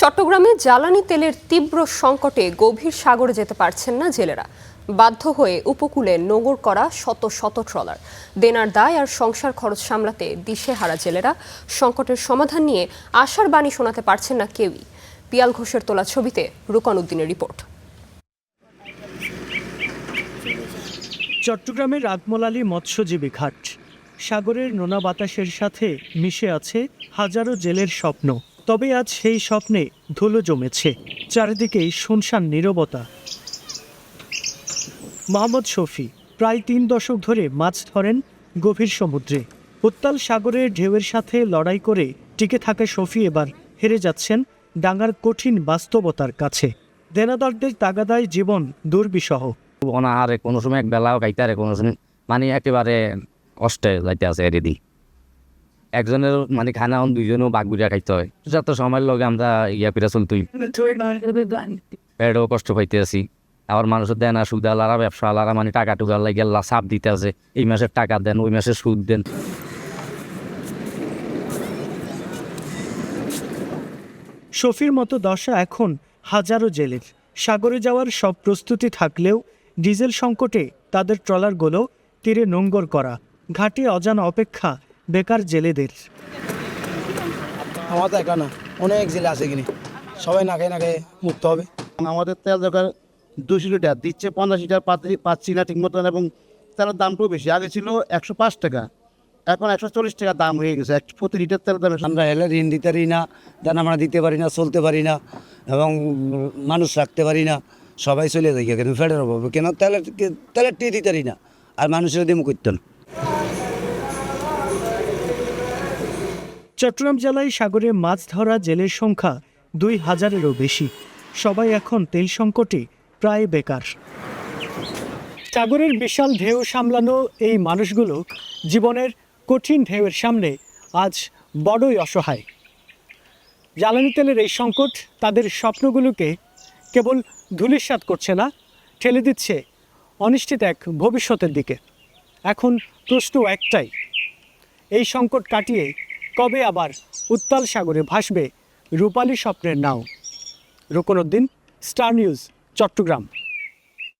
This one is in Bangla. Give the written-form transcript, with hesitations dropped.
চট্টগ্রামে জ্বালানি তেলের তীব্র সংকটে গভীর সাগরে যেতে পারছেন না জেলেরা। বাধ্য হয়ে উপকূলে নোঙর করা শত শত ট্রলার। দেনার দায় আর সংসার খরচ সামলাতে দিশেহারা জেলেরা সংকটের সমাধান নিয়ে আশার বাণী শোনাতে পারছেন না কেউই। পিয়াল ঘোষের তোলা ছবিতে রুকন উদ্দিনের রিপোর্ট। চট্টগ্রামের রাগমলালী মৎস্যজীবী ঘাট। সাগরের নোনা বাতাসের সাথে মিশে আছে হাজারো জেলের স্বপ্ন। তবে আজ সেই স্বপ্নে ধুলো জমেছে, চারিদিকেই শুনশান নীরবতা। মোহাম্মদ শফি প্রায় ৩ দশক ধরে মাছ ধরেন গভীর সমুদ্রে। উত্তাল সাগরের ঢেউয়ের সাথে লড়াই করে টিকে থাকা শফি এবার হেরে যাচ্ছেন ডাঙার কঠিন বাস্তবতার কাছে। দেনাদারদের তাগাদায় জীবন দুর্বিষহ। অনাহারে কোনো সময় এক বেলাও খাইতে আরে কোনো সময় মানে একেবারে কষ্টে যাইতে আছে রেডি। একজনের মানে খানা দুইজনও বাঘ বুঝা খাইতে হয়। যত সময়ের লগে আমরা পিরা চলতুই পেটও কষ্ট পাইতে আছি। আবার মানুষের দেন আর সুদ আলারা ব্যবসা আলারা মানে টাকা টুকা লাগে চাপ দিতে আছে। এই মাসের টাকা দেন, ওই মাসের সুদ দেন। শফির মতো দশা এখন হাজারো জেলের। সাগরে যাওয়ার সব প্রস্তুতি থাকলেও ডিজেল সংকটে তাদের ট্রলারগুলো তীরে নোঙর করা। ঘাটে অজানা অপেক্ষা বেকার জেলেদের। আমাদের একা না, অনেক জেলে আছে কিনে সবাই না খেয়ে মুক্ত হবে। আমাদের তেল দরকার 200 লিটার, দিচ্ছে 50 লিটার পাচ্ছি না ঠিক মতন, এবং তেলের দামটাও বেশি। আগে ছিল 105 টাকা, এখন 140 টাকা দাম হয়ে গেছে প্রতি লিটার তেলের দাম। আমরা এলে ঋণ দিতে পারি না, দেন আমরা দিতে পারি না, চলতে পারি না এবং মানুষ রাখতে পারি না। সবাই চলে যায় কেন ফেডের অভাবে, কেন তেলের টি দিতে পারি না, আর মানুষের দিমু করতেন। চট্টগ্রাম জেলায় সাগরে মাছ ধরা জেলের সংখ্যা 2000-এরও বেশি। সবাই এখন তেল সংকটে প্রায় বেকার। সাগরের বিশাল ঢেউ সামলানো এই মানুষগুলো জীবনের কঠিন ঢেউয়ের সামনে আজ বড়ই অসহায়। জ্বালানি তেলের এই সংকট তাদের স্বপ্নগুলোকে কেবল ধূলিসাৎ করছে না, ঠেলে দিচ্ছে অনিশ্চিত এক ভবিষ্যতের দিকে। এখন প্রশ্ন একটাই, এই সংকট কাটিয়ে কবে আবার উত্তাল সাগরে ভাসবে রূপালী স্বপ্নের নাও? রুকন উদ্দিন, স্টার নিউজ, চট্টগ্রাম।